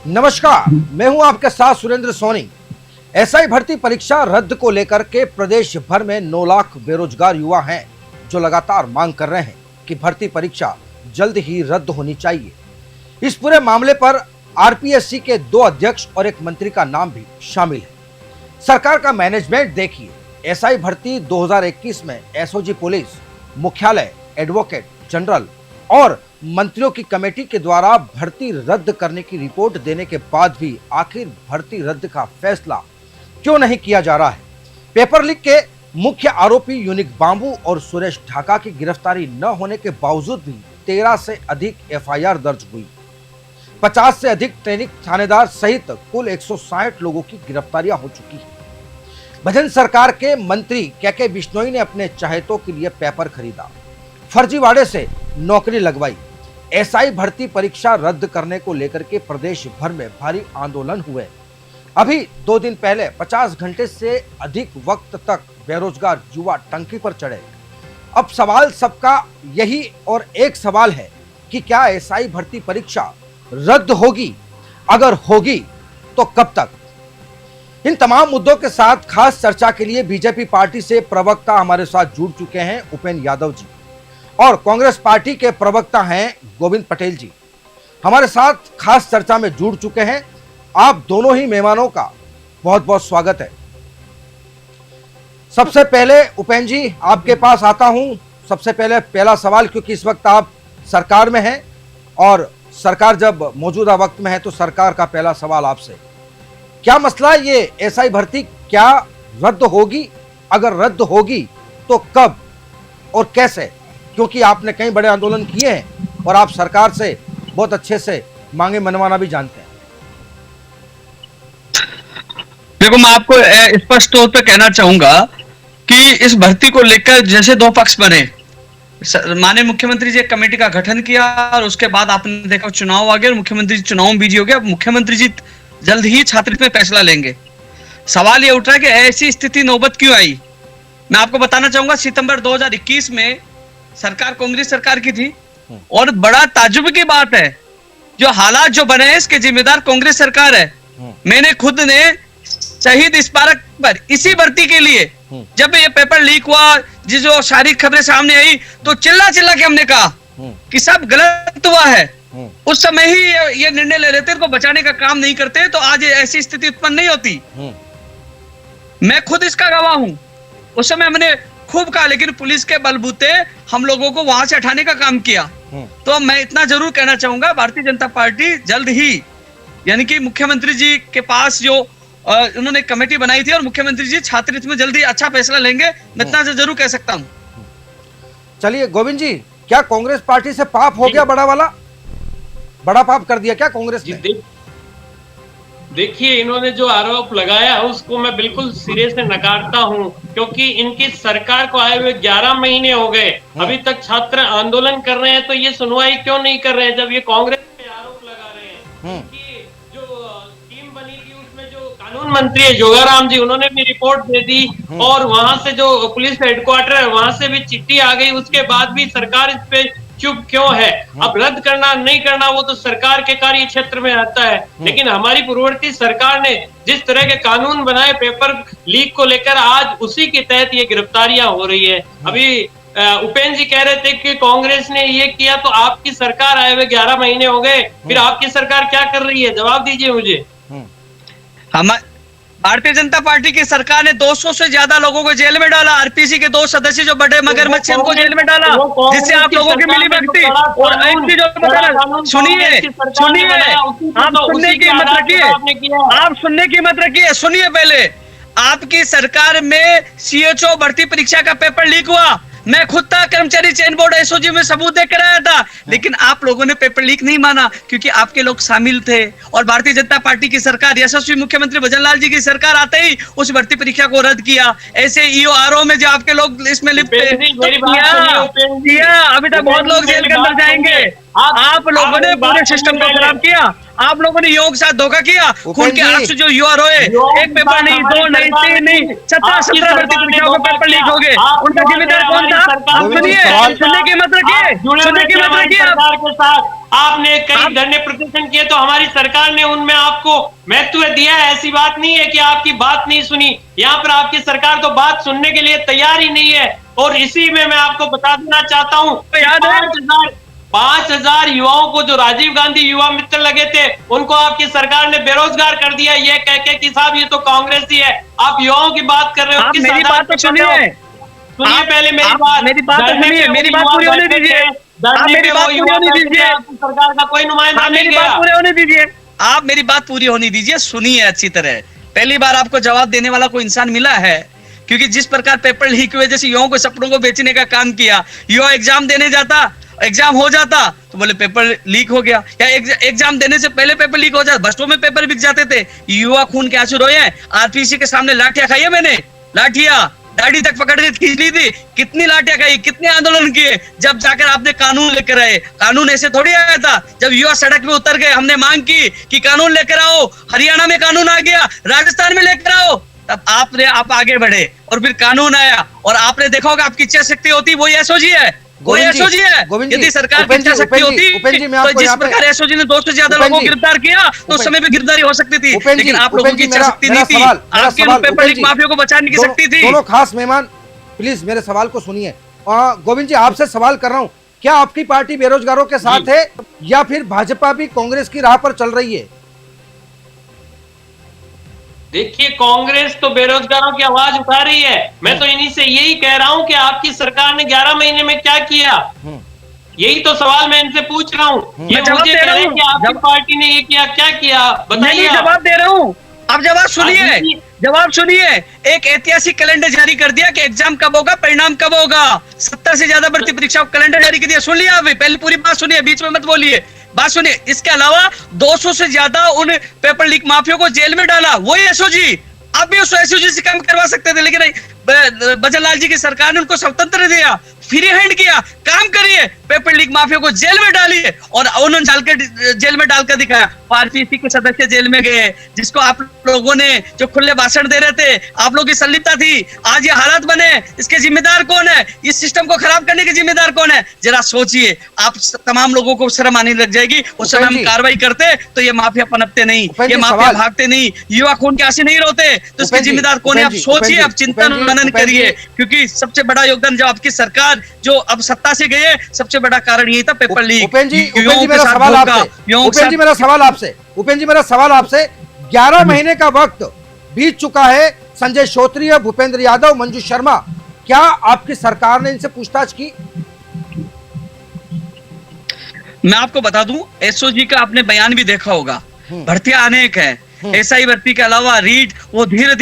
नमस्कार, मैं हूं आपके साथ सुरेंद्र सोनी। एसआई भर्ती परीक्षा रद्द को लेकर के प्रदेश भर में 9 लाख बेरोजगार युवा हैं जो लगातार मांग कर रहे हैं कि भर्ती परीक्षा जल्द ही रद्द होनी चाहिए। इस पूरे मामले पर आरपीएससी के 2 अध्यक्ष और एक मंत्री का नाम भी शामिल है। सरकार का मैनेजमेंट देखिए, एसआई भर्ती 2021 में एसओजी पुलिस, मुख्यालय, एडवोकेट जनरल और मंत्रियों की कमेटी के द्वारा भर्ती रद्द करने की रिपोर्ट देने के बाद भी आखिर भर्ती रद्द का फैसला क्यों नहीं किया जा रहा है। पेपर लीक के मुख्य आरोपी यूनिक बांबू और सुरेश ढाका की गिरफ्तारी न होने के बावजूद भी 13 से अधिक एफआईआर दर्ज हुई। 50 से अधिक ट्रेनिंग थानेदार सहित कुल 160 लोगों की गिरफ्तारियां हो चुकी है। भजन सरकार के मंत्री के बिश्नोई ने अपने चहेतों के लिए पेपर खरीदा, फर्जीवाड़े से नौकरी लगवाई। एसआई भर्ती परीक्षा रद्द करने को लेकर के प्रदेश भर में भारी आंदोलन हुए। अभी 2 दिन पहले 50 घंटे से अधिक वक्त तक बेरोजगार युवा टंकी पर चढ़े। अब सवाल सबका यही और एक सवाल है कि क्या एसआई भर्ती परीक्षा रद्द होगी? अगर होगी तो कब तक? इन तमाम मुद्दों के साथ खास चर्चा के लिए बीजेपी पार्टी से प्रवक्ता हमारे साथ जुड़ चुके हैं उपेंद्र यादव जी, और कांग्रेस पार्टी के प्रवक्ता हैं गोविंद पटेल जी हमारे साथ खास चर्चा में जुड़ चुके हैं। आप दोनों ही मेहमानों का बहुत बहुत स्वागत है। सबसे पहले उपेंद्र जी आपके पास आता हूं। सबसे पहला सवाल, क्योंकि इस वक्त आप सरकार में हैं और सरकार जब मौजूदा वक्त में है तो सरकार का पहला सवाल आपसे, क्या मसला है ये एसआई भर्ती क्या रद्द होगी? अगर रद्द होगी तो कब और कैसे? क्योंकि आपने कई बड़े आंदोलन किए हैं और आप सरकार से बहुत अच्छे से मांगे मनवाना भी जानते हैं। देखो, मैं आपको स्पष्ट तौर पे कहना चाहूंगा कि इस भर्ती को लेकर जैसे 2 पक्ष बने। माननीय मुख्यमंत्री जी एक कमेटी का गठन किया और उसके बाद आपने देखा चुनाव आ गया और मुख्यमंत्री जी चुनाव में बिजी हो गया। मुख्यमंत्री जी जल्द ही छात्रवृत्ति में फैसला लेंगे। सवाल ये उठ रहा है कि ऐसी स्थिति नौबत क्यों आई। मैं आपको बताना चाहूंगा, सितंबर 2021 में सरकार कांग्रेस सरकार की थी और बड़ा ताज्जुब की बात है, जो हालात जो बने हैं इसके जिम्मेदार कांग्रेस सरकार है। मैंने खुद ने शहीद स्मारक पर इसी भर्ती के लिए जब ये पेपर लीक हुआ, जो सारी खबरें सामने आई, तो चिल्ला के हमने कहा कि सब गलत हुआ है। उस समय ही ये निर्णय ले लेते, इनको बचाने का काम नहीं करते तो आज ऐसी स्थिति उत्पन्न नहीं होती। मैं खुद इसका गवाह हूं। उस समय हमने खूब कहा, लेकिन पुलिस के बलबूते हम लोगों को वहां से हटाने का काम किया। तो मैं इतना जरूर कहना चाहूंगा, भारतीय जनता पार्टी जल्द ही, यानी कि मुख्यमंत्री जी के पास जो उन्होंने कमेटी बनाई थी और मुख्यमंत्री जी छात्रवृत्ति में जल्दी अच्छा फैसला लेंगे, मैं इतना जरूर कह सकता हूं। चलिए गोविंद जी, क्या कांग्रेस पार्टी से पाप हो गया? बड़ा पाप कर दिया क्या कांग्रेस ने? देखिए, इन्होंने जो आरोप लगाया उसको मैं बिल्कुल सिरे से नकारता हूं, क्योंकि इनकी सरकार को आए हुए 11 महीने हो गए, अभी तक छात्र आंदोलन कर रहे हैं, तो ये सुनवाई क्यों नहीं कर रहे हैं जब ये कांग्रेस पे आरोप लगा रहे हैं। कि जो टीम बनी थी उसमें जो कानून मंत्री है जोगाराम जी, उन्होंने भी रिपोर्ट दे दी और वहां से जो पुलिस हेडक्वार्टर है वहां से भी चिट्ठी आ गई, उसके बाद भी सरकार इस पे चुप क्यों है? अब रद्द करना नहीं करना वो तो सरकार के कार्य क्षेत्र में आता है, लेकिन हमारी पूर्ववर्ती सरकार ने जिस तरह के कानून बनाए पेपर लीक को लेकर, आज उसी के तहत ये गिरफ्तारियां हो रही है। अभी उपेंद्र जी कह रहे थे कि कांग्रेस ने ये किया, तो आपकी सरकार आए हुए 11 महीने हो गए, फिर आपकी सरकार क्या कर रही है? जवाब दीजिए मुझे। हम भारतीय जनता पार्टी की सरकार ने 200 से ज्यादा लोगों को जेल में डाला। आरपीसी के 2 सदस्य जो बड़े मगरमच्छ उनको जेल में डाला, जिससे आप लोगों की मिली भगती और एक चीज सुनिए, आप सुनने की हिम्मत रखिए, सुनिए पहले। आपकी सरकार में सीएचओ भर्ती परीक्षा का पेपर लीक हुआ। मैं खुद था, कर्मचारी चयन बोर्ड एसओजी में सबूत देकर आया था, लेकिन आप लोगों ने पेपर लीक नहीं माना क्योंकि आपके लोग शामिल थे। और भारतीय जनता पार्टी की सरकार, यशस्वी मुख्यमंत्री भजनलाल जी की सरकार आते ही उस भर्ती परीक्षा को रद्द किया। ऐसे ईओआरओ में जो आपके लोग इसमें लिप्त थे, अभी तक बहुत लोग जेल के अंदर जाएंगे। आप लोगों ने पूरे सिस्टम को खराब किया। आप लोगों ने युवाओं के साथ धोखा किया। खून के आंसू जो युवा रोए, एक पेपर नहीं, 2 नहीं, 3 नहीं, 17 भर्ती परीक्षाओं के पेपर लीक हो गए, उनका जिम्मेदार कौन था? सुनिए, सुनने की मत रखिए, सुनने की मत रखिए। सरकार के साथ आपने कई धरने प्रदर्शन किए तो हमारी सरकार ने उनमें आपको महत्व दिया है। ऐसी बात नहीं है कि आपकी बात नहीं सुनी। यहाँ पर आपकी सरकार तो बात सुनने के लिए तैयार ही नहीं है। और इसी में मैं आपको बता देना चाहता हूँ, 5,000 युवाओं को जो राजीव गांधी युवा मित्र लगे थे, उनको आपकी सरकार ने बेरोजगार कर दिया, ये कह के कि साहब ये तो कांग्रेस ही है। आप युवाओं की बात कर रहे हो। आप मेरी बात तो सुनिए, पहले मेरी बात तो सुनिए, मेरी बात पूरी होने दीजिए। आप मेरी बात पूरी होने दीजिए। सरकार का कोई नुमाइंदा नहीं मेरी बात पूरी होने दीजिए। आप मेरी बात पूरी होने दीजिए, सुनिए अच्छी तरह। पहली बार आपको जवाब देने वाला कोई इंसान मिला है, क्योंकि जिस प्रकार पेपर लीक की वजह से युवाओं को सपनों को बेचने का काम किया, युवा एग्जाम देने जाता, एग्जाम हो जाता तो बोले पेपर लीक हो गया, या एग्जाम देने से पहले पेपर लीक हो जाता, बसों में पेपर बिक जाते थे। युवा खून के आंसू रोए हैं। आरपीसी के सामने लाठियां खाई है मैंने, लाठियां दाढ़ी तक पकड़ के खींच ली थी, कितनी लाठियां खाई, कितने आंदोलन किए, जब जाकर आपने कानून लेकर आए। कानून ऐसे थोड़ी आया था। जब युवा सड़क में उतर गए, हमने मांग की कि कानून लेकर आओ, हरियाणा में कानून आ गया, राजस्थान में लेकर आओ, तब आप आगे बढ़े और फिर कानून आया। और आपने देखा होगा, आपकी इच्छा शक्ति होती वही एसओजी है, वही एसओजी है। यदि सरकार की इच्छा शक्ति होती तो जिस प्रकार एसओजी ने 200 से ज्यादा लोगों को गिरफ्तार किया तो उस समय भी गिरफ्तारी हो सकती थी, लेकिन आप लोगों की इच्छा शक्ति नहीं थी। आपके पेपर लीक माफिया को बचाने की शक्ति थी। दोनों खास मेहमान प्लीज मेरे सवाल को सुनिए। गोविंद जी, आपसे सवाल कर रहा हूँ, क्या आपकी पार्टी बेरोजगारों के साथ है या फिर भाजपा भी कांग्रेस की राह पर चल रही है? देखिए, कांग्रेस तो बेरोजगारों की आवाज उठा रही है। मैं तो इन्हीं से यही कह रहा हूं कि आपकी सरकार ने 11 महीने में क्या किया, यही तो सवाल मैं इनसे पूछ रहा हूं। ये मुझे कह रहे हैं कि आपकी पार्टी ने ये किया, क्या किया, बताइए। जवाब दे रहा हूं, अब जवाब सुनिए, जवाब सुनिए। एक ऐतिहासिक कैलेंडर जारी कर दिया कि एग्जाम कब होगा, परिणाम कब होगा। 70 से ज्यादा भर्ती परीक्षा कैलेंडर जारी कर दिया। सुन लिया अभी, पहले पूरी बात सुनिए, बीच में मत बोलिए, बात सुनिए। इसके अलावा 200 से ज्यादा उन पेपर लीक माफियों को जेल में डाला, वही एसओजी। आप भी उस एसओजी से काम करवा सकते थे, लेकिन भजनलाल जी की सरकार ने उनको स्वतंत्र दिया, फ्री हैंड किया, काम करिए, पेपर लीक माफिया को जेल में डालिए। और उन्होंने जेल में डालकर दिखाया। आरपीसी के सदस्य जेल में गए, जिसको आप लोगों ने जो खुले भाषण दे रहे थे, आप लोगों की संलिप्तता थी, आज ये हालात बने, इसके जिम्मेदार कौन है? इस सिस्टम को खराब करने के जिम्मेदार कौन है? जरा सोचिए। आप तमाम लोगों को शर्म आने लग जाएगी। उस समय हम कार्रवाई करते तो ये माफिया पनपते नहीं, ये माफिया भागते नहीं, युवा खून के आंसू नहीं रोते। तो इसके जिम्मेदार कौन है? आप सोचिए, आप चिंतन मनन करिए, क्योंकि सबसे बड़ा योगदान जो आपकी सरकार जो अब सत्ता से गई है, सबसे बड़ा कारण यही था पेपर लीक। उपेंद्र जी, मेरा सवाल आपसे 11 महीने का वक्त बीत चुका है। संजय श्रोत्रिय, भूपेंद्र यादव, मंजू शर्मा, क्या आपकी सरकार ने इनसे पूछताछ की? मैं आपको बता दूं, एसओजी का आपने बयान भी देखा होगा, भर्तियां अनेक है। एसआई भर्ती के अलावा रीट, वो धीरे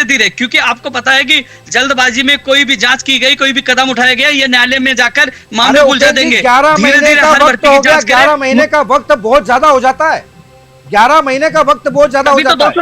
धीरे, क्योंकि आपको पता है कि जल्दबाजी में कोई भी जांच की गई, कोई भी कदम उठाया गया, ये न्यायालय में जाकर मामले उलझा देंगे। 11 महीने का वक्त हो गया, 11 महीने का वक्त बहुत ज्यादा हो जाता है। 11 महीने का वक्त बहुत ज्यादा हो जाता है।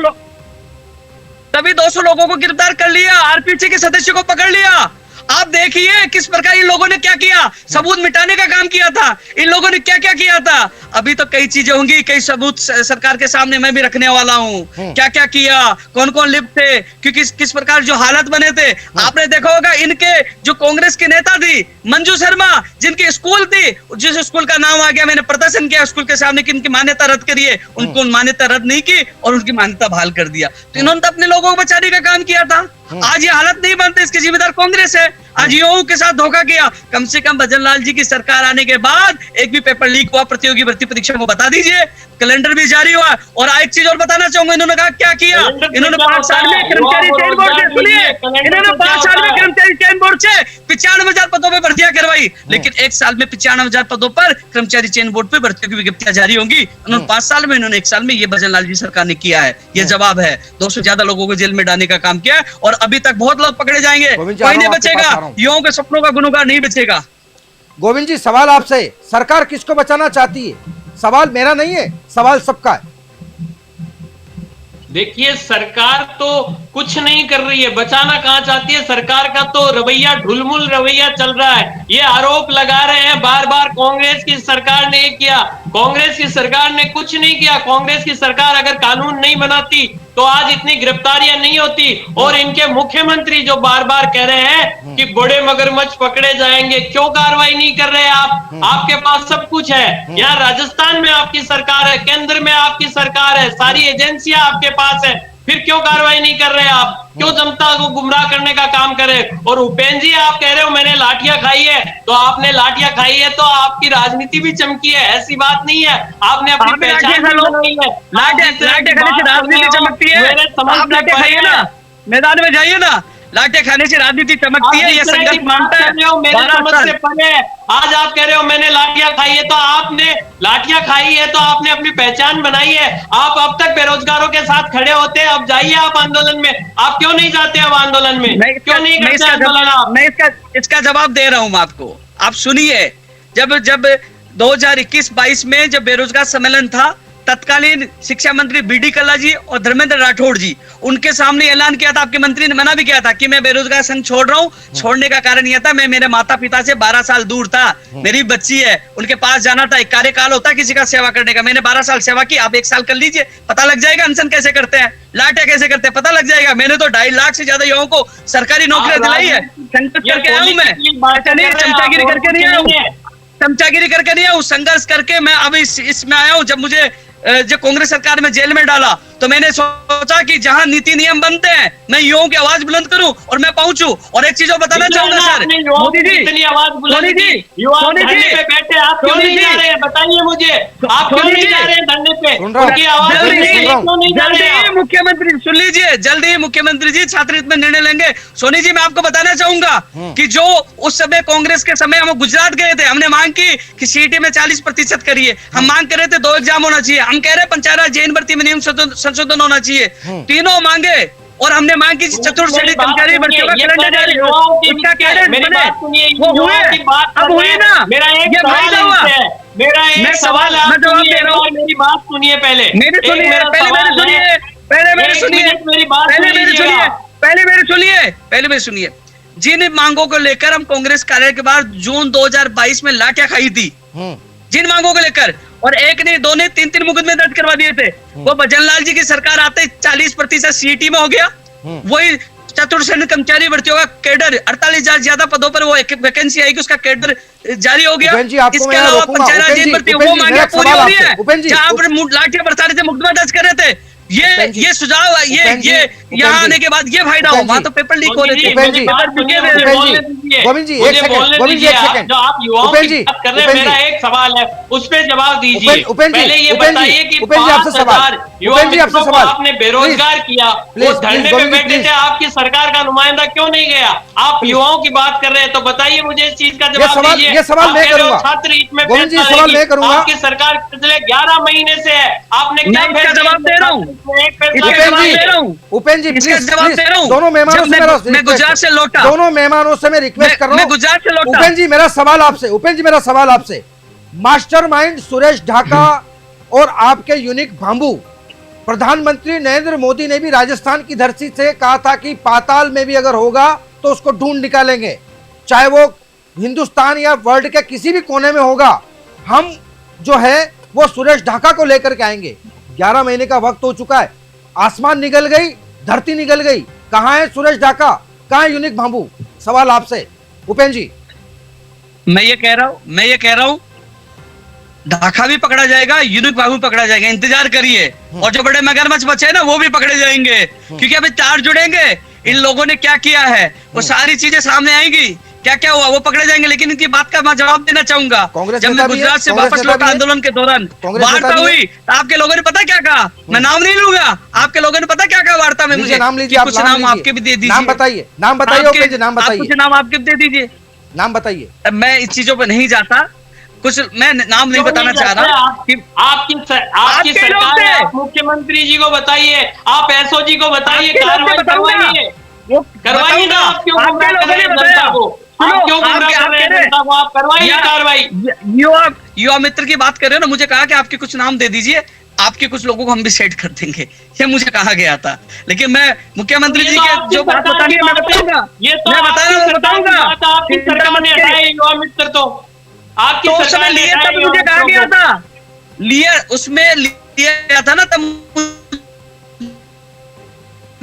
तभी 200 लोगों को गिरफ्तार कर लिया, आरपीसी के सदस्य को पकड़ लिया। आप देखिए किस प्रकार इन लोगों ने क्या किया, सबूत मिटाने का काम किया था। इन लोगों ने क्या क्या किया था। अभी तो कई चीजें होंगी, कई सबूत सरकार के सामने मैं भी रखने वाला हूँ, क्या क्या किया, कौन कौन लिप्त थे, क्योंकि किस प्रकार जो हालत बने थे। आपने देखा होगा, इनके जो कांग्रेस की नेता थी मंजू शर्मा, जिनकी स्कूल थी, जिस स्कूल का नाम आ गया, मैंने प्रदर्शन किया स्कूल के सामने कि इनकी मान्यता रद्द करिए, उनको मान्यता रद्द नहीं की और उनकी मान्यता बहाल कर दिया। तो इन्होंने तो अपने लोगों को बचाने का काम किया था। आज ये हालत नहीं बनते, इसके जिम्मेदार कांग्रेस है। आज युवाओं के साथ धोखा किया। कम से कम भजनलाल जी की सरकार आने के बाद एक भी पेपर लीक हुआ प्रतियोगी भर्ती परीक्षा को बता दीजिए, कैलेंडर भी जारी हुआ। और एक चीज और बताना चाहूंगा, इन्होंने कहा क्या किया, इन्होंने 5 साल में कर्मचारी चयन बोर्ड से, सुनिए, इन्होंने 5 साल में कर्मचारी चयन बोर्ड से 95,000 पदों पर भर्तियां करवाई, लेकिन 1 साल में 95,000 पदों पर कर्मचारी चयन बोर्ड पर भर्तियों की विज्ञप्तियां जारी होंगी। उन्होंने 5 साल में, इन्होंने 1 साल में, ये भजनलाल जी सरकार ने किया है। ये जवाब है। 200 से ज्यादा लोगों को जेल में डालने का काम किया है और अभी तक बहुत लोग पकड़े जाएंगे, कोई नहीं बचेगा, युवाओं के सपनों का गुनहगार नहीं बचेगा। गोविंद जी, सवाल आपसे, सरकार किसको बचाना चाहती है? सवाल मेरा नहीं है, सवाल सबका है। देखिए, सरकार तो कुछ नहीं कर रही है, बचाना कहाँ चाहती है। सरकार का तो रवैया ढुलमुल रवैया चल रहा है। ये आरोप लगा रहे हैं बार बार कांग्रेस की सरकार ने किया, कांग्रेस की सरकार ने कुछ नहीं किया। कांग्रेस की सरकार अगर कानून नहीं बनाती तो आज इतनी गिरफ्तारियां नहीं होती। और इनके मुख्यमंत्री जो बार बार कह रहे हैं कि बड़े मगरमच्छ पकड़े जाएंगे, क्यों कार्रवाई नहीं कर रहे आप? आपके पास सब कुछ है। यहाँ राजस्थान में आपकी सरकार है, केंद्र में आपकी सरकार है, सारी एजेंसियां आपके पास है, फिर क्यों कार्रवाई नहीं कर रहे आप? क्यों जनता को गुमराह करने का काम कर रहे? और उपेंद्र जी, आप कह रहे हो मैंने लाठियां खाई है, तो आपने लाठियां खाई है तो आपकी राजनीति भी चमकी है, ऐसी बात नहीं है। आपने अपनी पहचान बनाई है। लाठियां खाने से राजनीति चमकती है। आप लाठियां खाइए ना, मैदान में जाइए ना, लाठियां खाने से राजनीति चमकती है, ये संघर्ष मानता है। मेरे समझ से परे आज आप कह रहे हो मैंने लाठियां खाई है, तो आपने लाठियां खाई है तो आपने अपनी पहचान बनाई है। आप अब तक बेरोजगारों के साथ खड़े होते हैं, अब जाइए आप आंदोलन में। आप क्यों नहीं जाते अब आंदोलन में? क्यों नहीं करते आंदोलन आप? मैं इसका जवाब दे रहा हूं आपको, आप सुनिए। जब 2021-22 में जब बेरोजगार सम्मेलन था, तत्कालीन शिक्षा मंत्री बीडी कल्ला जी और धर्मेंद्र राठौड़ जी, उनके सामने ऐलान किया था, आपके मंत्री ने मना भी किया था कि मैं बेरोजगार संघ छोड़ रहा हूं। छोड़ने का कारण यह था, मैं मेरे माता पिता से 12 साल दूर था, मेरी बच्ची है, उनके पास जाना था। एक कार्यकाल होता है किसी का सेवा करने का। मैंने 12 साल सेवा की, आप 1 साल कर लीजिए, पता लग जाएगा अनशन कैसे करते हैं, लाठियां कैसे करते हैं, पता लग जाएगा। मैंने तो 2.5 लाख से ज्यादा युवाओं को सरकारी नौकरियां दिलाई है। संघर्ष करके आया हूं मैं, चमचागिरी करके नहीं आया हूं, चमचागिरी करके नहीं आया हूं, संघर्ष करके मैं अब इसमें आया हूं। जब कांग्रेस सरकार में जेल में डाला तो मैंने सोचा कि जहां नीति नियम बनते हैं, मैं युवाओं की आवाज बुलंद करूं और मैं पहुंचूं। और एक चीज और बताना चाहूंगा सर, मोदी जी, इतनी आवाज बुलंद की, युवा धरने पे बैठे, आप क्यों नहीं जा रहे हैं? बताइए मुझे, आप क्यों नहीं जा रहे हैं धरने पे? उनकी आवाज जल्दी ही मुख्यमंत्री, सुन लीजिए, जल्दी ही मुख्यमंत्री जी छात्र हित में निर्णय लेंगे। सोनी जी, मैं आपको बताना चाहूंगा कि जो उस समय कांग्रेस के समय हम गुजरात गए थे, हमने मांग की कि सीटी में 40% करिए। हम मांग कर रहे थे 2 एग्जाम होना चाहिए। हम कह रहे हैं पंचायत राज जैन भर्ती में नियम संशोधन होना चाहिए। तीनों मांगे और हमने मांग की चतुर्थ श्रेणी कर्मचारी भर्तियों का कैलेंडर जारी हो, उसका कैलेंडर बने, वो हुए, अब हुई ना। ये फायदा हुआ। मेरा एक सवाल, मैं जवाब दे रहा हूँ, मेरी बात सुनिए पहले, मेरी सुनिए, पहले मेरी सुनिए, पहले मेरी सुनिए, पहले मेरी सुनिए। जिन मांगों को लेकर हम कांग्रेस कार्य के बाद जून 2022 में लाठियां खाई थी, जिन मांगों को लेकर, और एक नहीं, 2 नहीं, 3 मुकदमे दर्ज करवा दिए थे, वो भजनलाल जी की सरकार आते 40% सीटी में हो गया। वही चतुर्थ श्रेणी कर्मचारी भर्तियों का कैडर 48,000 ज्यादा पदों पर वो एक वैकेंसी आएगी, उसका कैडर जारी हो गया। इसके अलावा पंचायत राज जैन भर्ती, वो मांगे पूरी हो रही है। जहां पर लाठियां बरसा रहे थे, मुकदमा दर्ज कर रहे थे, ये सुझाव, ये यहाँ आने के बाद ये फायदा हो। वहां तो पेपर लीक हो रहे थे। गोविंद जी, एक सेकंड, जो आप युवाओं की बात कर रहे हैं, मेरा एक सवाल है, उस पे जवाब दीजिए। पहले ये बताइए कि 5,000 युवा मित्रों को आपने बेरोजगार किया, वो धरने पे बैठे थे, आपकी सरकार का नुमाइंदा क्यों नहीं गया? आप युवाओं की बात कर रहे हैं, तो बताइए मुझे इस चीज का जवाब दीजिए। ये सवाल मैं करूंगा, छात्र हित में सवाल मैं करूंगा। आपकी सरकार पिछले 11 महीने से है, आपने क्या जवाब दे रहा हूँ, उपेंद्र जी, प्लीज, दोनों मेहमानों से मैं गुजरात से लौटा, दोनों मेहमानों से मैं रिक्वेस्ट कर रहा हूं, गुजरात से लौटा। उपेंद्र जी, मेरा सवाल आपसे, मास्टरमाइंड सुरेश ढाका और आपके यूनिक भांबू, प्रधानमंत्री नरेंद्र मोदी ने भी राजस्थान की धरती से कहा था कि पाताल में भी अगर होगा तो उसको ढूंढ निकालेंगे, चाहे वो हिंदुस्तान या वर्ल्ड के किसी भी कोने में होगा, हम जो है वो सुरेश ढाका को लेकर के आएंगे। 11 महीने का वक्त हो चुका है, आसमान निकल गई, धरती निकल गई, कहां है सुरेश ढाका, कहां है यूनिक भांबू? सवाल आपसे उपेंद्र जी। मैं ये कह रहा हूं ढाका भी पकड़ा जाएगा, यूनिक भांबू पकड़ा जाएगा, इंतजार करिए। और जो बड़े मगरमच्छ बचे हैं ना, वो भी पकड़े जाएंगे, क्योंकि अभी तार जुड़ेंगे, इन लोगों ने क्या किया है वो सारी चीजें सामने आएंगी, क्या क्या हुआ वो पकड़े जाएंगे। लेकिन इनकी बात का मैं जवाब देना चाहूंगा। जब मैं गुजरात से वापस लौटा आंदोलन के दौरान वार्ता हुई, तो आपके लोगों ने पता क्या कहा, मैं नाम नहीं लूंगा, आपके लोगों ने पता क्या कहा वार्ता में मुझे, नाम लीजिए, कुछ नाम आपके भी दे दीजिए, नाम बताइए, नाम बताइए, कुछ नाम आपके भी दे दीजिए, नाम बताइए। मैं इस चीजों पर नहीं जाता, कुछ मैं नाम नहीं बताना चाह रहा। आपकी सरकार है, आप मुख्यमंत्री जी को बताइए, आप एसओजी को बताइए, कार्रवाई करवाइए, करवाइए ना। आप क्यों गुमराह कर रहे हैं जनता को? आप क्यों गुमराह कर रहे हैं जनता को? आप करवाइए कार्रवाई। युवा मित्र की बात कर रहे हो ना, मुझे कहा कि आपके कुछ नाम दे दीजिए, आपके कुछ लोगों को हम भी सेट कर देंगे, ये मुझे कहा गया था। लेकिन मैं मुख्यमंत्री जी के जो बात बतानी है मैं बताऊंगा, ये तो मैं बताऊंगा। आपकी सरकार ने हटाए युवा मित्र, तो आपकी तो उस समय सरकार ने लिए हटाए तब युवा मुझे कहा मित्रों गया को। था, लिए उसमें लिया गया था ना, तब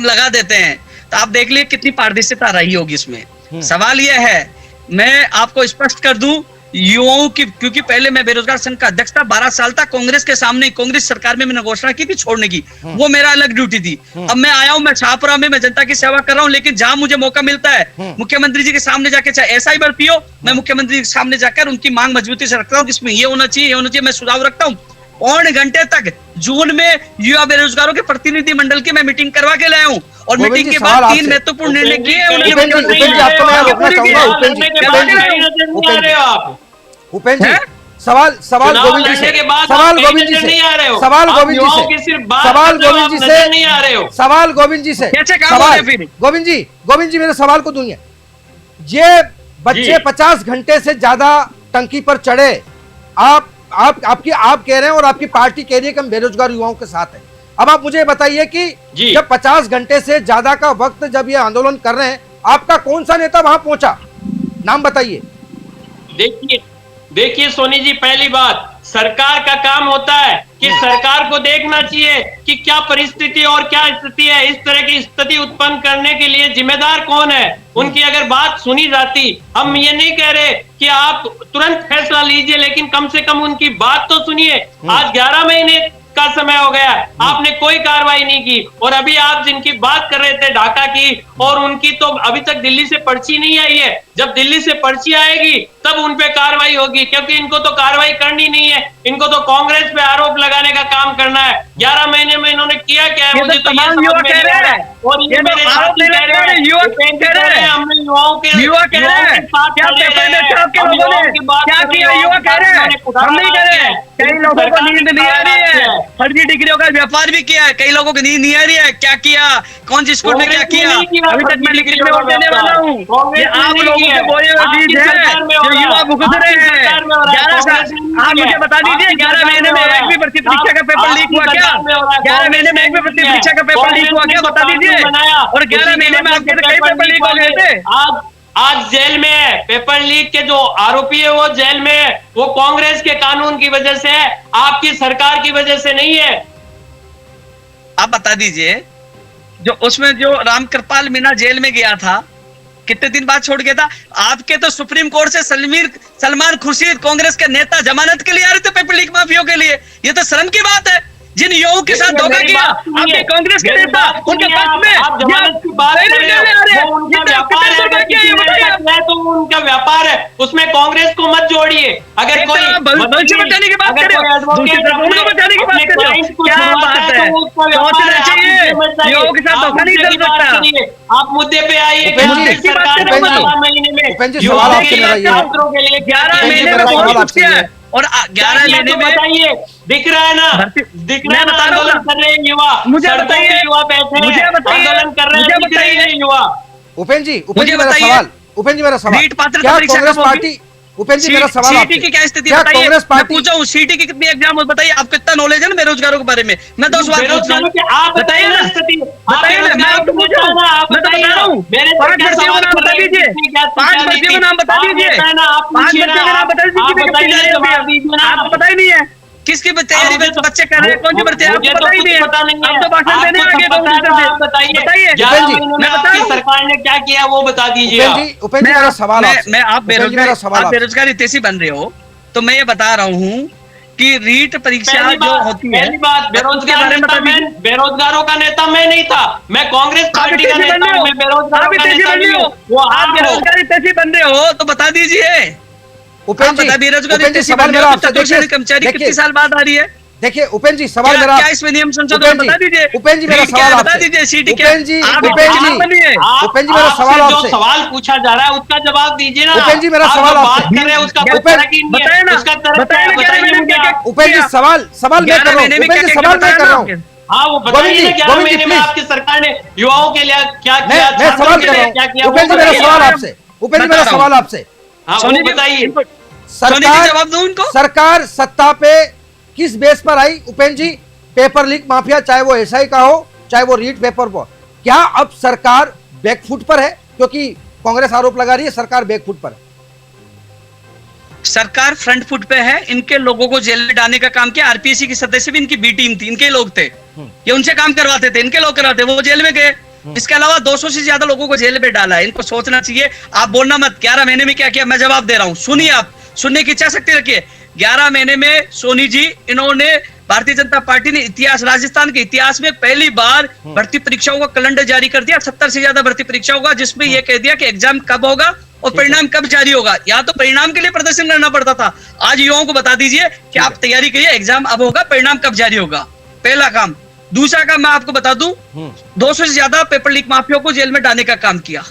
लगा देते हैं। तो आप देख लिए कितनी पारदर्शिता रही होगी इसमें। सवाल यह है, मैं आपको स्पष्ट कर दूं, युवाओं की, क्योंकि पहले मैं बेरोजगार संघ का अध्यक्ष था, 12 साल तक कांग्रेस के सामने, कांग्रेस सरकार में मैंने घोषणा की थी छोड़ने की, वो मेरा अलग ड्यूटी थी। अब मैं आया हूं, मैं शाहपुरा में मैं जनता की सेवा कर रहा हूं, लेकिन जहां मुझे मौका मिलता है मुख्यमंत्री जी के सामने जाके, चाहे ऐसा ही भर्ती हो, मैं मुख्यमंत्री जी के सामने जाकर उनकी मांग मजबूती से रखता हूँ, इसमें ये होना चाहिए, ये होना चाहिए, मैं सुझाव रखता हूँ। पौने घंटे तक जून में युवा बेरोजगारों के प्रतिनिधि मंडल की मैं मीटिंग करवा के लाया हूँ, और मीटिंग के बाद 3 महत्वपूर्ण निर्णय किए। उपेंद्र जी, सवाल गोविंद जी से, सवाल गोविंद जी से, सवाल गोविंद जी से, सवाल गोविंद जी से, नहीं आ रहे हो, सवाल गोविंद जी से, कैसे काम सवाल हो फिर? गोविंद जी मेरे सवाल को सुनिए। ये बच्चे 50 घंटे से ज्यादा टंकी पर चढ़े, आप कह रहे हैं और आपकी पार्टी कह रही है कि हम बेरोजगार युवाओं के साथ हैं। अब आप मुझे बताइए कि जब 50 घंटे से ज्यादा का वक्त जब ये आंदोलन कर रहे हैं, आपका कौन सा नेता वहां पहुंचा, नाम बताइए। देखिए सोनी जी, पहली बात, सरकार का काम होता है कि सरकार को देखना चाहिए कि क्या परिस्थिति और क्या स्थिति है। इस तरह की स्थिति उत्पन्न करने के लिए जिम्मेदार कौन है, उनकी अगर बात सुनी जाती, हम ये नहीं कह रहे कि आप तुरंत फैसला लीजिए, लेकिन कम से कम उनकी बात तो सुनिए। आज 11 महीने का समय हो गया, आपने कोई कार्रवाई नहीं की, और अभी आप जिनकी बात कर रहे थे ढाका की, और उनकी तो अभी तक दिल्ली से पर्ची नहीं आई है। जब दिल्ली से पर्ची आएगी तब उन पे कार्रवाई होगी, क्योंकि इनको तो कार्रवाई करनी नहीं है, इनको तो कांग्रेस पे आरोप लगाने का काम करना है। 11 महीने में इन्होंने किया क्या है, मुझे तो ये समझ में नहीं आ रहा है। और ये मेरे साथी कह रहे हैं, हमने युवाओं के साथ खड़े हैं, हम युवाओं की बात कर रहे हैं। कई लोगों को नींद नहीं आ रही है, फर्जी डिग्रियों का व्यापार भी किया है, कई लोगों को नींद नहीं आ रही है, क्या किया, कौन सी स्कूल में क्या किया, अभी तक मैं डिग्री में वोट देने वाला हूँ। ये आप लोगों के बोए हुए बीज है जो युवा भुगत रहे हैं। 11 साल, आप मुझे बता दीजिए, 11 महीने में एक भी भर्ती परीक्षा का पेपर लीक हुआ क्या? 11 महीने में एक भी भर्ती परीक्षा का पेपर लीक हुआ क्या, बता दीजिए। और 11 महीने में आपके कई पेपर लीक हो गए थे। आज जेल में है, पेपर लीक के जो आरोपी है वो जेल में है, वो कांग्रेस के कानून की वजह से है, आपकी सरकार की वजह से नहीं है। आप बता दीजिए, जो उसमें जो रामकृपाल मीणा जेल में गया था, कितने दिन बाद छोड़ गया था? आपके तो सुप्रीम कोर्ट से सलमान खुर्शीद कांग्रेस के नेता जमानत के लिए आ रहे थे पेपर लीक माफियों के लिए। ये तो शर्म की बात है, जिन युवाओं के साथ धोखा किया आपके कांग्रेस के नेता, उनके पक्ष में तो उनका व्यापार है, उसमें कांग्रेस को मत जोड़िए। अगर कोई भविष्य बचाने की बात करें, बचाने की बात करें, क्या बात है? सोचना चाहिए, युवाओं के साथ धोखा नहीं चल सकता। आप मुद्दे पे आइए। महीने में 11 महीने में बहुत कुछ किया है, और 11 महीने में बताइए, दिख रहा है ना, दिख रहा है ना, आंदोलन कर रहे हैं युवा, मुझे बताइए, युवा बैठे हैं, आंदोलन कर रहे हैं, दिख रहे हैं युवा। उपेंद्र जी मेरा सवाल, क्या कांग्रेस पार्टी, उपेंद्र जी मेरा सवाल सीटी की क्या स्थिति बताइए, कांग्रेस पार्टी पूछा हूँ, सीटी की कितनी एग्जाम बताइए, आपको कितना नॉलेज है ना बेरोजगारों के बारे में? मैं 2 सवाल पूछ रहा हूँ, आप बताइए ना, बताइए ना, मैं आपको पूछ रहा हूँ, मैं तो बता रहा हूँ, 5 भर्तियों का नाम बता दीजिए, 5 भर्तियों का नाम बता दीजिए, 5 भर्तियों का नाम बता दीजिए, आपको पता ही नहीं है किसकी तैयारी में बच्चे कर रहे हैं, कौन सी भर्ती है आपको पता ही नहीं है, आप तो भाषण देने लगे बताइए, मैं बता रहा हूँ सरकार ने क्या किया वो बता दीजिए। उपेंद्र मेरा सवाल, मैं आप बेरोजगारी तेजी बन रहे हो, तो मैं ये बता रहा हूँ कि रीट परीक्षा जो होती है, पहली बात, बेरोजगारों का नेता मैं नहीं था, मैं कांग्रेस पार्टी का नेता हूं, मैं बेरोजगारों का नेता नहीं हूं। वो आप बेरोजगारी तेजी बन रहे हो तो बता दीजिए। बेरोजगारी सवाल मेरा आपसे, कर्मचारी कितनी साल बाद आ रही है? देखिए उपेंद्र जी, सवाल मेरा, क्या इसमें नियम संशोधन बता दीजिए। उपेंद्र जी मेरा सवाल बता दीजिए, सीटी उपेंद्र जी मेरा सवाल आपसे, सवाल पूछा जा रहा है उसका जवाब दीजिए ना। उपेंद्र जी मेरा सवाल आपसे, बताइए ना, उपेंद्र जी सवाल मैं कर रहा हूँ, उपेंद्र जी सवाल मैं कर रहा हूँ। हाँ वो बताइए ना, 11 महीने में आपकी सरकार ने युवाओं के लिए क्या किया? मैं सवाल कर रहा हूँ, उपेंद्र जी मेरा सवाल आपसे, उपेंद्र जी मेरा सवाल आपसे, बताइए। सरकार सत्ता पे किस बेस पर आई? उपेंद्र जी, पेपर लीक माफिया, चाहे वो एसआई का हो चाहे वो रीट पेपर पर, क्या अब सरकार बैकफुट पर है? क्योंकि कांग्रेस आरोप लगा रही है सरकार बैकफुट पर है। सरकार फ्रंट फुट पे है। इनके लोगों को जेल में डालने का काम किया। आरपीसी के सदस्य भी इनकी बी टीम थी, इनके लोग थे, ये उनसे काम करवाते थे, इनके लोग करवाते, वो जेल में गए। इसके अलावा 200 से ज्यादा लोगों को जेल में डाला है। इनको सोचना चाहिए। आप बोलना मत 11 महीने में क्या किया, मैं जवाब दे रहा हूं, सुनिए, आप सुनने की इच्छा शक्ति रखिए। 11 महीने में सोनी जी, इन्होंने भारतीय जनता पार्टी ने इतिहास, राजस्थान के इतिहास में पहली बार भर्ती परीक्षाओं का कैलेंडर जारी कर दिया। 70 से ज्यादा भर्ती परीक्षाओं का, जिसमें यह कह दिया कि एग्जाम कब होगा और परिणाम कब जारी होगा। यहाँ तो परिणाम के लिए प्रदर्शन करना पड़ता था, आज युवाओं को बता दीजिए कि आप तैयारी करिए, एग्जाम अब होगा, परिणाम कब जारी होगा। पहला काम। दूसरा काम मैं आपको बता दूं, 200 से ज्यादा पेपर लीक माफियाओं को जेल में डालने का काम किया।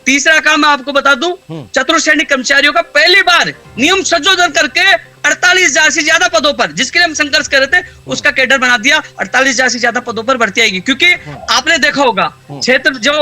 तीसरा काम मैं आपको बता दूं, चतुर्श्रेणी कर्मचारियों का पहली बार नियम संशोधन करके 48,000 से ज्यादा पदों पर, जिसके लिए हम संघर्ष कर रहे थे, उसका कैडर बना दिया। 48,000 से ज्यादा पदों पर भर्ती आएगी। क्योंकि आपने देखा होगा क्षेत्र जो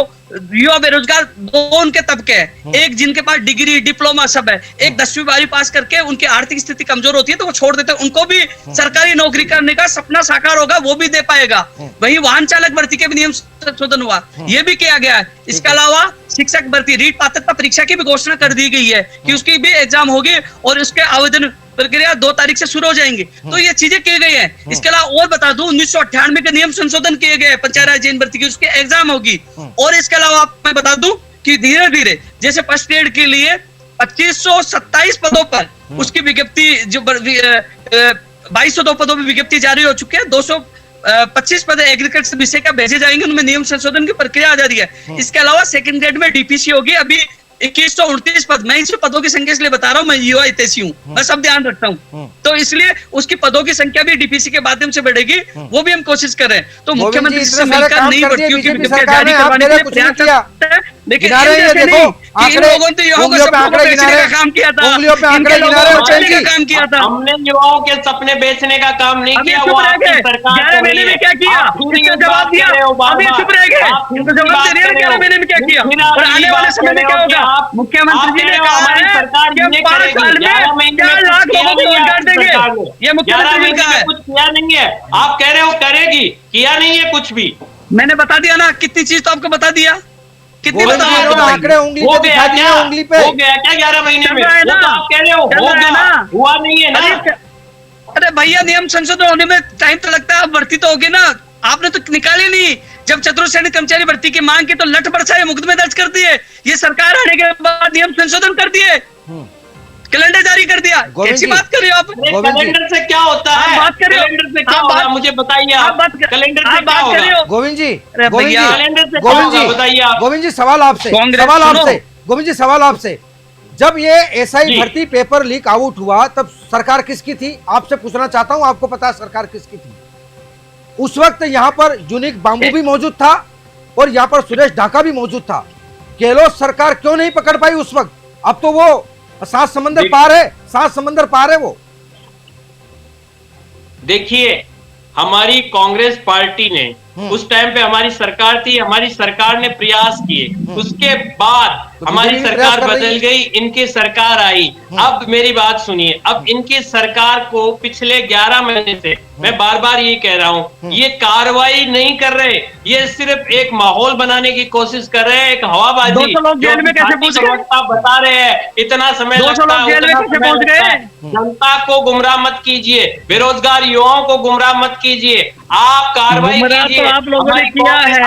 युवा बेरोजगार दो उनके तबके हैं, एक जिनके पास डिग्री डिप्लोमा सब है, एक 10वीं 12वीं पास करके उनकी आर्थिक स्थिति कमजोर होती है तो वो छोड़ देते हैं। उनको भी सरकारी नौकरी करने का सपना साकार होगा, वो भी दे पाएगा। वही वाहन चालक भर्ती के भी नियम संशोधन हुआ, ये भी किया गया है। इसके अलावा शिक्षक भर्ती रीट पात्रता परीक्षा की भी घोषणा कर दी गई है कि उसकी भी एग्जाम होगी और उसके आवेदन प्रक्रिया 2 तारीख से शुरू हो जाएंगी। तो ये चीजें की गई हैं। इसके अलावा और बता दूं, 1998 के नियम संशोधन किए गए पंचायत राज भर्ती की, उसकी एग्जाम होगी। और इसके अलावा मैं बता दूं कि धीरे धीरे जैसे फर्स्ट एड के लिए 2527 पदों पर उसकी विज्ञप्ति, जो 2202 पदों पर विज्ञप्ति जारी हो चुकी है। 225 पद एग्रीकल्चर विषय का भेजे जाएंगे, उनमें नियम संशोधन की प्रक्रिया आ जा रही है। इसके अलावा सेकंड ग्रेड में डीपीसी होगी, अभी 2129 पद। मैं इन पदों की संख्या इसलिए बता रहा हूं, मैं युवा हितैषी हूं, मैं सब ध्यान रखता हूं, तो इसलिए उसकी पदों की संख्या भी डीपीसी के माध्यम से बढ़ेगी, वो भी हम कोशिश कर रहे हैं। तो मुख्यमंत्री से मिलकर नहीं बढ़ती, क्योंकि विज्ञप्ति जारी करवाने के लिए प्रयास करते हैं, लेकिन इन लोगों ने युवाओं को सपनों को बेचने का काम किया था, इनके लोगों को बचाने का काम किया था। हमने युवाओं के सपने बेचने का काम नहीं किया। वो आपकी सरकार 11 महीने में क्या किया, इसका जवाब दिया। अभी चुप रह गए, इनको जवाब दे रहे हैं 11 महीने में क्या किया और आने वाले समय में क्या होगा। मुख्यमंत्री जी ने कहा है कि हम 5 साल में 4 लाख लोगों को रोजगार देंगे, ये मुख्यमंत्री जी का है। कुछ किया नहीं है, आप कह रहे हो करेगी, किया नहीं है कुछ भी। मैंने बता दिया ना, कितनी चीज तो आपको बता दिया, कितनी बता आंकड़े उंगली पे दिखा दिए, उंगली पे हो गया क्या 11 महीने में? वो तो आप कह रहे हो होगा, हुआ नहीं है ना। अरे भैया, नियम संशोधन होने में टाइम तो लगता है, भर्ती तो होगी ना, आपने तो निकाली नहीं। जब चतुर्श्रेणी कर्मचारी भर्ती की मांग की तो लठ बरसाए, मुकदमे दर्ज कर दिए। ये सरकार आने के बाद नियम संशोधन कर दिए, कैलेंडर जारी कर दिया। कैसी बात कर रहे हो आप? कैलेंडर से क्या होता है? बात कर रहे हो, कैलेंडर से क्या होता है मुझे बताइए आप। कैलेंडर से क्या होगा? गोविंद जी, बताइए आप। गोविंद जी, सवाल आपसे, गोविंद जी सवाल आपसे, जब ये एसआई भर्ती पेपर लीक आउट हुआ तब सरकार किसकी थी? आपसे पूछना चाहता हूं, आपको पता है सरकार किसकी थी? उस वक्त यहाँ पर यूनिक बांबू भी मौजूद था और यहाँ पर सुरेश ढाका भी मौजूद था। गहलोत सरकार क्यों नहीं पकड़ पाई उस वक्त? अब तो वो 7 समंदर पार है, 7 समंदर पार है वो। देखिए, हमारी कांग्रेस पार्टी ने उस टाइम पे हमारी सरकार थी, हमारी सरकार ने प्रयास किए, उसके बाद हमारी सरकार बदल गई, इनकी सरकार आई। अब मेरी बात सुनिए, अब इनकी सरकार को पिछले 11 महीने से मैं बार बार ये कह रहा हूं, ये कार्रवाई नहीं कर रहे, ये सिर्फ एक माहौल बनाने की कोशिश कर रहे हैं, एक हवाबाजी। 200 लोग जेल में कैसे पहुंच गए? बता रहे हैं इतना समय लगता है। जनता को गुमराह मत कीजिए, बेरोजगार युवाओं को गुमराह मत कीजिए, आप कार्रवाई कीजिए। आप लोगों ने किया है,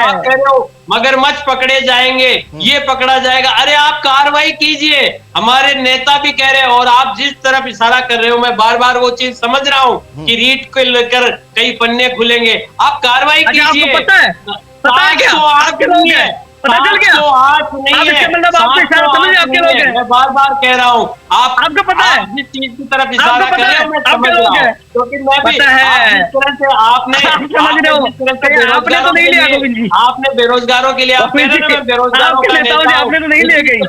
मगरमच्छ पकड़े जाएंगे, ये पकड़ा जाएगा। अरे आप कार्रवाई कीजिए, हमारे नेता भी कह रहे हैं और आप जिस तरफ इशारा कर रहे हो मैं बार बार वो चीज समझ रहा हूँ कि रीट को लेकर कई पन्ने खुलेंगे, आप कार्रवाई कीजिए। पता है क्या आपके लोग हैं? पता चल गया? 708 नहीं है, मतलब आपको इशारा समझ आपके लोग हैं। मैं बार बार कह रहा हूँ, आपको पता है जिस चीज की तरफ इशारा कर रहे हो मैं समझ रहा हूँ, क्योंकि मैं भी जिस तरह से आपने आपने तो नहीं लिया गोविंद जी, आपने बेरोजगारों के लिए आप कह रहे हैं बेरोजगारों का नेता हूं, आपने तो नहीं ले गई।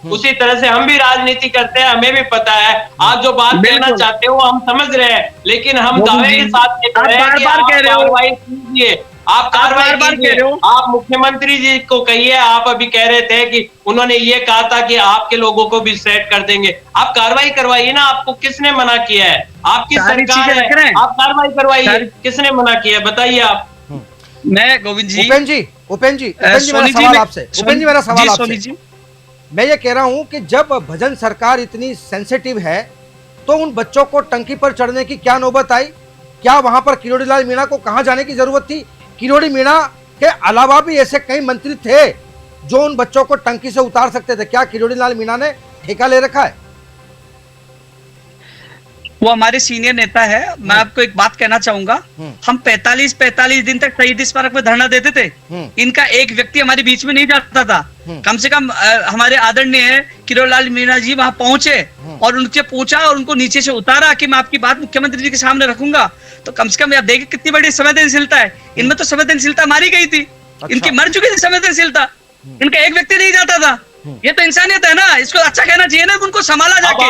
उसी तरह से हम भी राजनीति करते हैं, हमें भी पता है आप जो बात कहना चाहते हो हम समझ रहे हैं, लेकिन हम दावे के साथ कार्रवाई कीजिए, आप कार्रवाई बार-बार कह कीजिए। रहे हो। आप मुख्यमंत्री जी को कहिए, आप अभी कह रहे थे कि उन्होंने ये कहा था कि आपके लोगों को भी सेट कर देंगे। आप कार्रवाई करवाइए ना, आपको किसने मना किया है? आपकी सारी सरकार चीजें है, रख रहे हैं। आप कार्रवाई करवाइए। सारी- किसने मना किया है? बताइए आप। मैं गोविंद जी, उपेंद्र जी मेरा सोनी जी, सवाल आपसे, उपेंद्र जी मेरा सवाल जी, सोनी आपसे, जी, मैं ये कह रहा हूं कि जब भजन सरकार इतनी सेंसिटिव है तो उन बच्चों को टंकी पर चढ़ने की क्या नौबत आई? क्या वहां पर किरोड़ी लाल मीणा को कहां जाने की जरूरत थी? किरोड़ी मीणा के अलावा भी ऐसे कई मंत्री थे जो उन बच्चों को टंकी से उतार सकते थे। क्या किरोड़ी लाल मीणा ने ठेका ले रखा है? वो हमारे सीनियर नेता है। मैं आपको एक बात कहना चाहूंगा, हम 45 दिन तक शहीद स्मारक में धरना देते थे। इनका एक व्यक्ति हमारे बीच में नहीं जाता था। कम से कम हमारे आदरणीय किरोड़ी लाल मीणा जी वहां पहुंचे और उनसे पूछा और उनको नीचे से उतारा कि मैं आपकी बात मुख्यमंत्री जी के सामने रखूंगा। तो कम से कम आप देखिए कितनी बड़ी संवेदनशीलता है। इनमें तो संवेदनशीलता मारी गई थी। इनकी मर चुकी थी संवेदनशीलता। इनका एक व्यक्ति नहीं जाता था। ये तो इंसानियत है ना, इसको अच्छा कहना चाहिए ना, उनको संभाला जाके।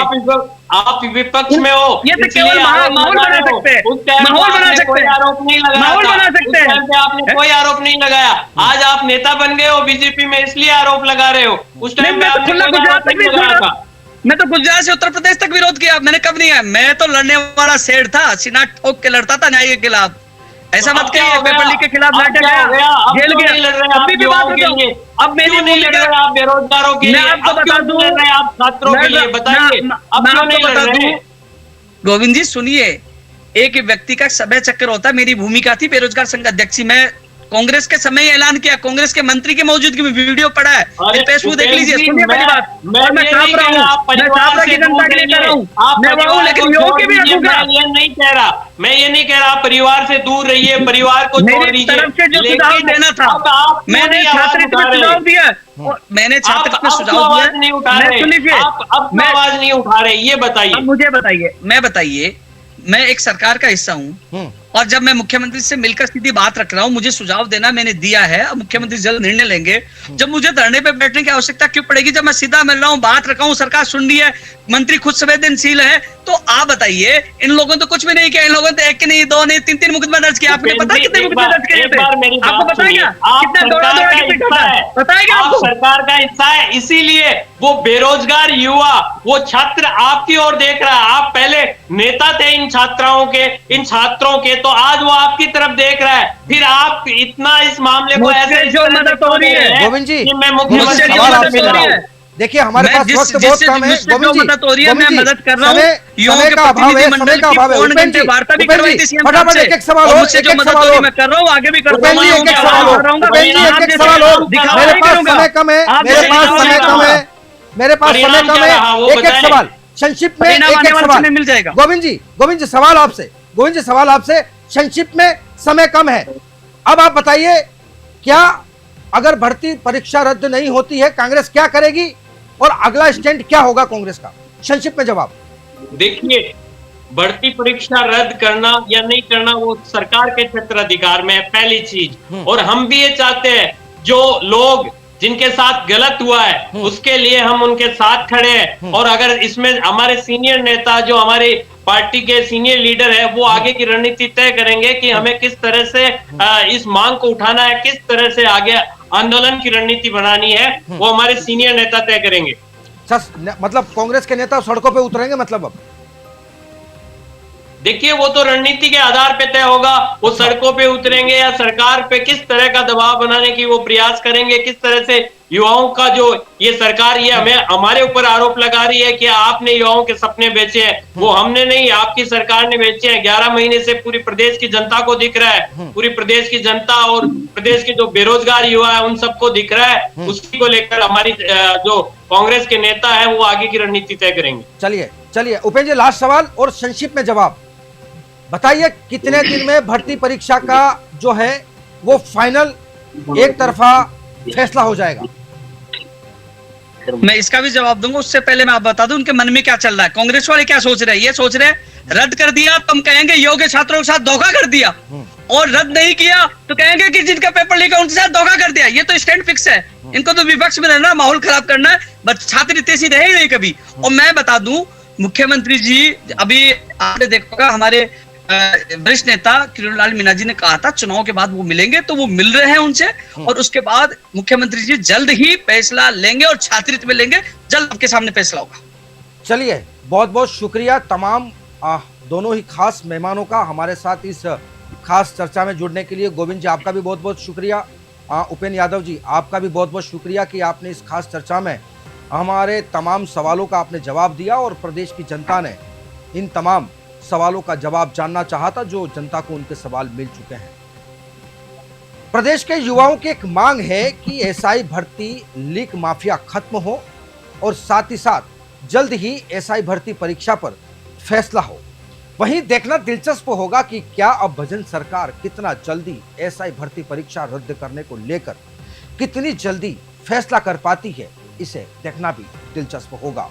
आप विपक्ष में हो, ये तो केवल माहौल बना सकते हैं, माहौल बना सकते हैं, आरोप नहीं लगाया, माहौल बना सकते हैं। आपने कोई आरोप नहीं लगाया। आज आप नेता बन गए हो बीजेपी में, इसलिए आरोप लगा रहे हो। उस टाइम मैं तो खुला गुजरात तक नहीं छोड़ा। मैं तो गुजरात से उत्तर प्रदेश तक विरोध किया। मैंने कब नहीं है, मैं तो लड़ने वाला शेर था, सीना ठोक के लड़ता था न्याय के खिलाफ। ऐसा मत कहिए पेपर लीक के खिलाफ लड़ गया, जेल गया। अभी भी बात बताओ, अब मेरी नहीं लड़ रहे आप बेरोजगारों के लिए? मैं आपको बता दूं, आप छात्रों के लिए बताइए, अब क्यों नहीं लड़ रहे? गोविंद जी सुनिए, एक व्यक्ति का समय चक्कर होता है। मेरी भूमिका थी बेरोजगार संघ अध्यक्ष। मैं कांग्रेस के समय ही ऐलान किया, कांग्रेस के मंत्री की मौजूदगी में वीडियो पड़ा है, फेसबुक देख लीजिए। सुनिए पहली बात, और मैं छाप रहा हूँ, मैं छाप की जनता के लिए कर रहा हूँ, मैं वो हूँ, लेकिन युवाओं के भी रखूंगा। ये नहीं कह रहा, मैं ये नहीं कह रहा परिवार से दूर रहिए, परिवार को छोड़ मेरी दीजिए। तरफ से जो सुझाव देना था मैंने छात्र में सुझाव दिया, मैंने छात्र में सुझाव आवाज नहीं उठा दिया। रहे, सुनिए, आप आवाज नहीं उठा रहे, ये बताइए। अब मुझे बताइए, मैं एक सरकार का हिस्सा हूँ और जब मैं मुख्यमंत्री से मिलकर सीधी बात रख रहा हूँ, मुझे सुझाव देना मैंने दिया है। अब मुख्यमंत्री जल्द निर्णय लेंगे। जब मुझे धरने पे बैठने की आवश्यकता क्यों पड़ेगी? जब मैं सीधा मिल रहा हूँ, बात रखा हूँ, सरकार सुन रही है, मंत्री खुद संवेदनशील है, तो आप बताइए। इन लोगों ने तो कुछ भी नहीं किया। इन लोगों ने एक नहीं, दो नहीं, तीन मुकदमा दर्ज किया। आपको पता है कितने मुकदमा दर्ज किए थे? आपको बताएगा कितना दौड़ा के पिटा है? बताएगा आपको? सरकार का हिस्सा है, इसीलिए वो बेरोजगार युवा, वो छात्र आपकी ओर देख रहा है। आप पहले नेता थे इन छात्राओं के, इन छात्रों के, तो आज वो आपकी तरफ देख रहा है। फिर आप इतना इस मामले को ऐसे जो मदद हो रही है गोविंद जी, कि मैं मुख्यमंत्री सवाल आपसे ले रहा हूं। देखिए हमारे पास वक्त बहुत कम है गोविंद जी, मदद हो रही है, मैं मदद कर रहा हूं। समय का अभाव है, समय का अभाव है। उपेंद्र जी, फटाफट एक सवाल और, एक सवाल और मैं कर रहा हूँ, आगे भी करता उपेंद्र जी, एक सवाल और, उपेंद्र जी, एक सवाल और। मेरे पास समय कम है, मेरे पास समय कम है, मेरे पास समय कम है। एक सवाल संक्षिप्त में, एक सवाल मिल जाएगा। गोविंद जी सवाल आपसे, गोविंद जी सवाल आपसे, संक्षिप्त में, समय कम है। अब आप बताइए, क्या अगर भर्ती परीक्षा रद्द नहीं होती है, कांग्रेस क्या करेगी और अगला स्टैंड क्या होगा कांग्रेस का? संक्षिप्त में जवाब। देखिए, भर्ती परीक्षा रद्द करना या नहीं करना वो सरकार के क्षेत्राधिकार में है, पहली चीज। और हम भी ये चाहते हैं, जो लोग जिनके साथ गलत हुआ है उसके लिए हम उनके साथ खड़े हैं। और अगर इसमें हमारे सीनियर नेता, जो हमारे पार्टी के सीनियर लीडर है, वो आगे की रणनीति तय करेंगे कि हमें किस तरह से इस मांग को उठाना है, किस तरह से आगे आंदोलन की रणनीति बनानी है, वो हमारे सीनियर नेता तय करेंगे। मतलब कांग्रेस के नेता सड़कों पे उतरेंगे? मतलब अब देखिए, वो तो रणनीति के आधार पे तय होगा, वो सड़कों पे उतरेंगे या सरकार पे किस तरह का दबाव बनाने की वो प्रयास करेंगे, किस तरह से युवाओं का, जो ये सरकार ये हमें हमारे ऊपर आरोप लगा रही है कि आपने युवाओं के सपने बेचे हैं, वो हमने नहीं, आपकी सरकार ने बेचे हैं। 11 महीने से पूरी प्रदेश की जनता को दिख रहा है, पूरी प्रदेश की जनता और प्रदेश के जो बेरोजगार युवा है उन सबको दिख रहा है। उसी को लेकर हमारी जो कांग्रेस के नेता है वो आगे की रणनीति तय करेंगे। चलिए उपेंद्र जी, लास्ट सवाल और संक्षिप्त में जवाब बताइए। कितने दिन में भर्ती परीक्षा का जो है वो फाइनल एक तरफा फैसला हो जाएगा? मैं इसका भी जवाब दूंगा, उससे पहले मैं आप बता दूं उनके मन में क्या चल रहा है। कांग्रेस वाले क्या सोच रहे हैं? ये सोच रहे हैं रद्द कर दिया तो हम कहेंगे योग्य छात्रों के साथ धोखा कर दिया, और रद्द नहीं किया तो कहेंगे कि जिनका पेपर लीक है उनके साथ धोखा कर दिया। ये तो स्टैंड फिक्स है। इनको तो विपक्ष में रहना, माहौल खराब करना है, बस छात्र इतने सी रहे नहीं कभी। और मैं बता दूं, मुख्यमंत्री जी, अभी आपने देखा हमारे वरिष्ठ नेता किरोड़ीलाल मीणा जी ने कहा था चुनाव के बाद वो मिलेंगे, तो वो मिल रहे हैं उनसे, और उसके बाद मुख्यमंत्री जी जल्द ही फैसला लेंगे और छात्रवृत्ति में लेंगे, जल्द आपके सामने फैसला होगा। चलिए, बहुत बहुत शुक्रिया तमाम दोनों ही खास मेहमानों का हमारे साथ इस खास चर्चा में जुड़ने के लिए। गोविंद जी, आपका भी बहुत बहुत शुक्रिया। उपेंद्र यादव जी, आपका भी बहुत बहुत शुक्रिया कि आपने इस खास चर्चा में हमारे तमाम सवालों का आपने जवाब दिया, और प्रदेश की जनता ने इन तमाम सवालों का जवाब जानना चाहा था, जो जनता को उनके सवाल मिल चुके हैं। प्रदेश के युवाओं की एक मांग है कि एसआई भर्ती लीक माफिया खत्म हो, और साथ ही साथ जल्द ही एसआई भर्ती परीक्षा पर फैसला हो। वहीं देखना दिलचस्प होगा कि क्या अब भजन सरकार कितना जल्दी एसआई भर्ती परीक्षा रद्द करने को लेकर कितनी जल्दी फैसला कर पाती है, इसे देखना भी दिलचस्प होगा।